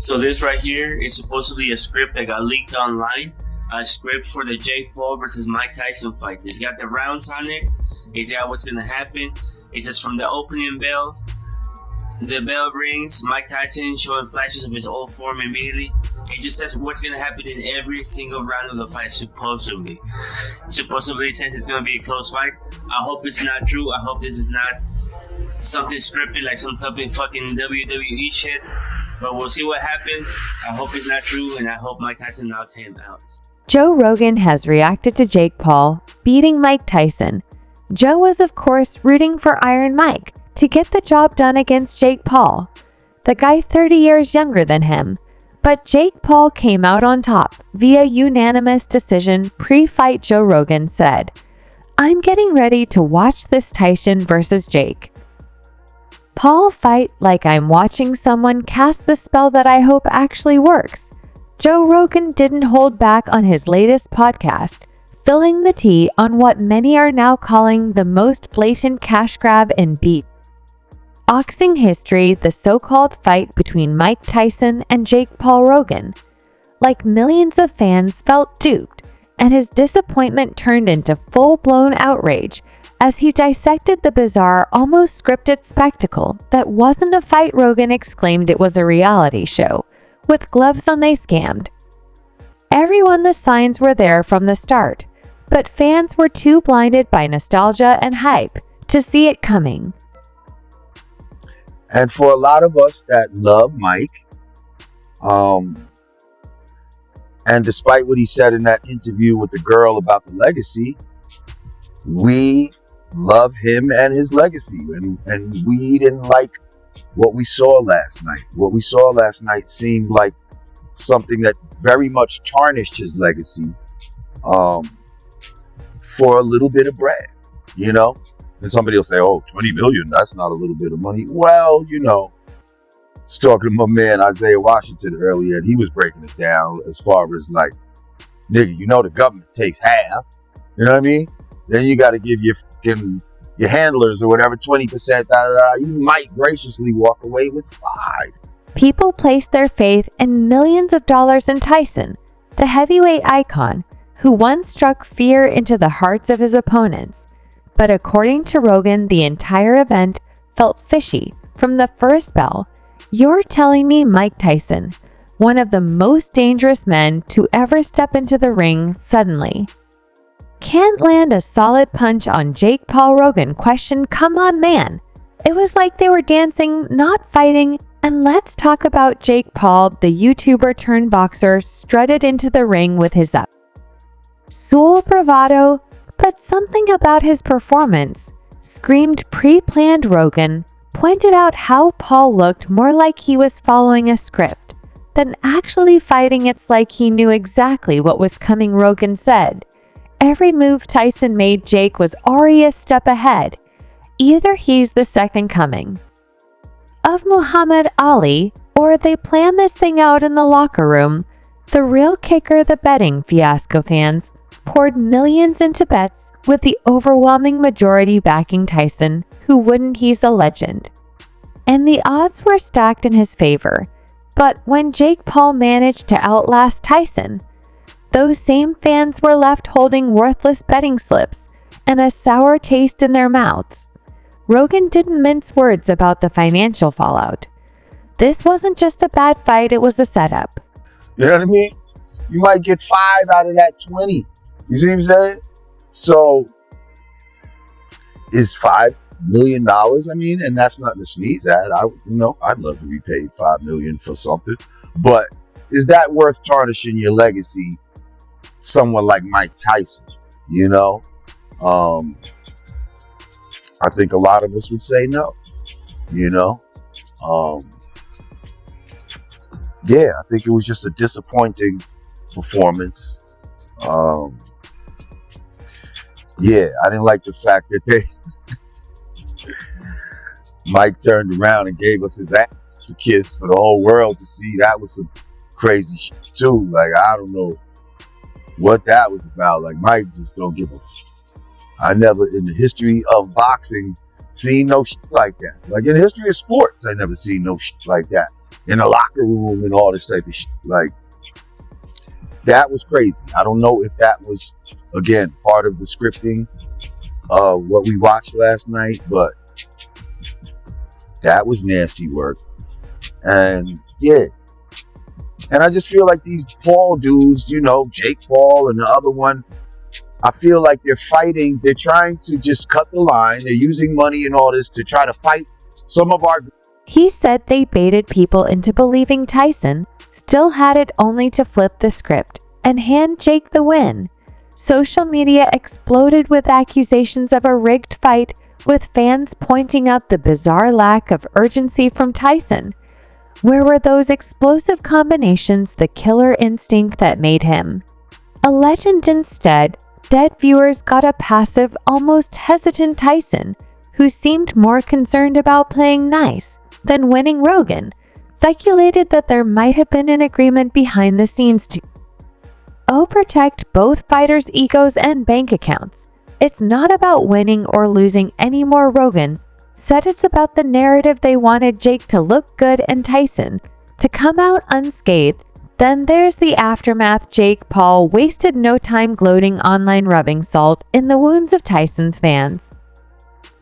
So this right here is supposedly a script that got leaked online. A script for the Jake Paul versus Mike Tyson fight. It's got the rounds on it. It's got what's going to happen. It says from the opening bell, the bell rings, Mike Tyson showing flashes of his old form immediately. It just says what's going to happen in every single round of the fight, supposedly. Supposedly it says it's going to be a close fight. I hope it's not true. I hope this is not something scripted like some type of fucking WWE shit. But we'll see what happens. I hope it's not true, and I hope Mike Tyson knocks him out. Joe Rogan has reacted to Jake Paul beating Mike Tyson. Joe was, of course, rooting for Iron Mike to get the job done against Jake Paul, the guy 30 years younger than him. But Jake Paul came out on top via unanimous decision. Pre-fight, Joe Rogan said, "I'm getting ready to watch this Tyson versus Jake Paul fight like I'm watching someone cast the spell that I hope actually works." Joe Rogan didn't hold back on his latest podcast, filling the tea on what many are now calling the most blatant cash grab in boxing history, the so-called fight between Mike Tyson and Jake Paul. Rogan, like millions of fans, felt duped, and his disappointment turned into full-blown outrage as he dissected the bizarre, almost scripted spectacle that wasn't a fight. Rogan exclaimed it was a reality show with gloves on. They scammed everyone. The signs were there from the start, but fans were too blinded by nostalgia and hype to see it coming. And for a lot of us that love Mike, and despite what he said in that interview with the girl about the legacy, we love him and his legacy. And we didn't like what we saw last night. What we saw last night seemed like something that very much tarnished his legacy for a little bit of bread, you know? And somebody will say, oh, 20 million, that's not a little bit of money. Well, you know, I was talking to my man Isaiah Washington earlier, and he was breaking it down as far as like, nigga, you know the government takes half, you know what I mean? Then you got to give your handlers or whatever 20%, you might graciously walk away with 5. People placed their faith in millions of dollars in Tyson, the heavyweight icon, who once struck fear into the hearts of his opponents. But according to Rogan, the entire event felt fishy from the first bell. You're telling me Mike Tyson, one of the most dangerous men to ever step into the ring, suddenly can't land a solid punch on Jake Paul? Rogan questioned. Come on, man. It was like they were dancing, not fighting. And let's talk about Jake Paul. The YouTuber turned boxer strutted into the ring with his Soul bravado, but something about his performance screamed pre-planned. Rogan pointed out how Paul looked more like he was following a script than actually fighting. It's like he knew exactly what was coming. Rogan said every move Tyson made, Jake was already a step ahead. Either he's the second coming of Muhammad Ali, or they planned this thing out in the locker room. The real kicker, the betting fiasco. Fans poured millions into bets, with the overwhelming majority backing Tyson. Who wouldn't? He's a legend. And the odds were stacked in his favor. But when Jake Paul managed to outlast Tyson, those same fans were left holding worthless betting slips and a sour taste in their mouths. Rogan didn't mince words about the financial fallout. This wasn't just a bad fight, it was a setup. You know what I mean? You might get 5 out of that 20. You see what I'm saying? So, is $5 million, I mean, and that's nothing to sneeze at. I'd love to be paid $5 million for something. But is that worth tarnishing your legacy? Someone like Mike Tyson, you know? I think a lot of us would say no, you know? Yeah, I think it was just a disappointing performance. Yeah, I didn't like the fact that Mike turned around and gave us his ass to kiss for the whole world to see. That was some crazy shit too. Like, I don't know what that was about. Like, Mike just don't give a I never in the history of boxing seen no shit like that. Like, in the history of sports, I never seen no shit like that. in the locker room and all this type of shit. Like, that was crazy. I don't know if that was, again, part of the scripting of what we watched last night, but that was nasty work. And yeah. And I just feel like these Paul dudes, you know, Jake Paul and the other one, I feel like they're fighting. They're trying to just cut the line. They're using money and all this to try to fight some of our... He said they baited people into believing Tyson still had it only to flip the script and hand Jake the win. Social media exploded with accusations of a rigged fight, with fans pointing out the bizarre lack of urgency from Tyson. Where were those explosive combinations, the killer instinct that made him a legend? Instead, dead viewers got a passive, almost hesitant Tyson, who seemed more concerned about playing nice than winning. Rogan speculated that there might have been an agreement behind the scenes to protect both fighters' egos and bank accounts. It's not about winning or losing anymore. Rogan said it's about the narrative. They wanted Jake to look good and Tyson to come out unscathed. Then there's the aftermath. Jake Paul wasted no time gloating online, rubbing salt in the wounds of Tyson's fans.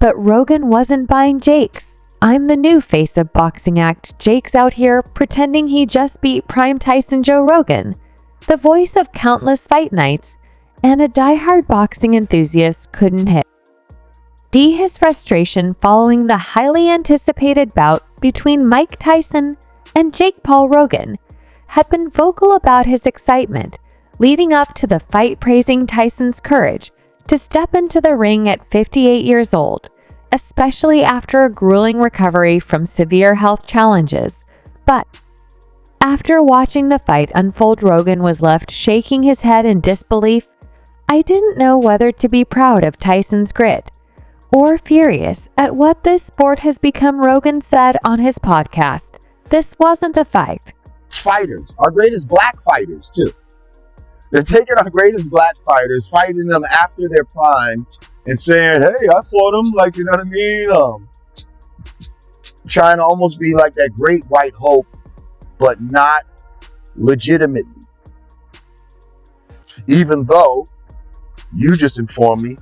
But Rogan wasn't buying Jake's "I'm the new face of boxing" act. Jake's out here pretending he just beat Prime Tyson. Joe Rogan, the voice of countless fight nights and a diehard boxing enthusiast, couldn't hide his frustration following the highly anticipated bout between Mike Tyson and Jake Paul. Rogan had been vocal about his excitement leading up to the fight, praising Tyson's courage to step into the ring at 58 years old, especially after a grueling recovery from severe health challenges. But after watching the fight unfold, Rogan was left shaking his head in disbelief. "I didn't know whether to be proud of Tyson's grit or furious at what this sport has become," Rogan said on his podcast. "This wasn't a fight." Fighters, our greatest black fighters too. They're taking our greatest black fighters, fighting them after their prime and saying, "Hey, I fought them," like, you know what I mean? Trying to almost be like that great white hope, but not legitimately. Even though you just informed me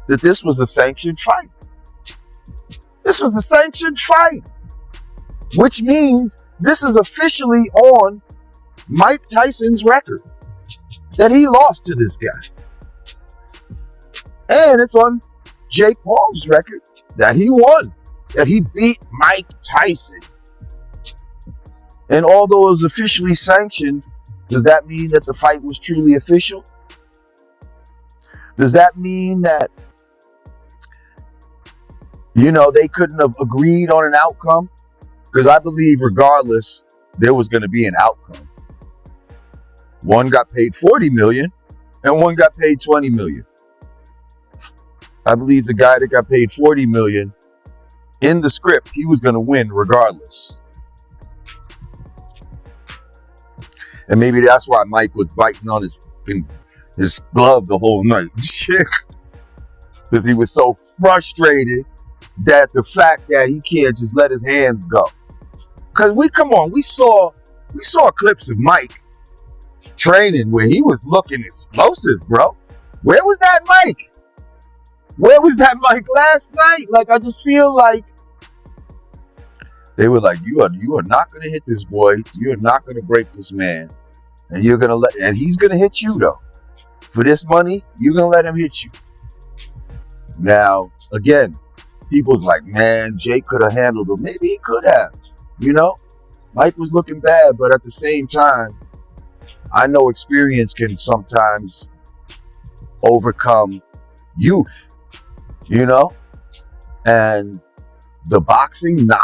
that this was a sanctioned fight. This was a sanctioned fight, which means this is officially on Mike Tyson's record that he lost to this guy. And it's on Jake Paul's record that he won, that he beat Mike Tyson. And although it was officially sanctioned, does that mean that the fight was truly official? Does that mean that, you know, they couldn't have agreed on an outcome? Because I believe regardless, there was going to be an outcome. One got paid $40 million and one got paid $20 million. I believe the guy that got paid $40 million, in the script, he was going to win regardless. And maybe that's why Mike was biting on his glove the whole night. Because he was so frustrated that the fact that he can't just let his hands go. Because we saw clips of Mike training where he was looking explosive, bro. Where was that Mike? Where was that Mike last night? Like, I just feel like they were like, you are not going to hit this boy. You are not going to break this man. And and he's going to hit you though. For this money, you're going to let him hit you. Now, again, people's like, man, Jake could have handled him. Maybe he could have, you know? Mike was looking bad, but at the same time, I know experience can sometimes overcome youth, you know? And the boxing knowledge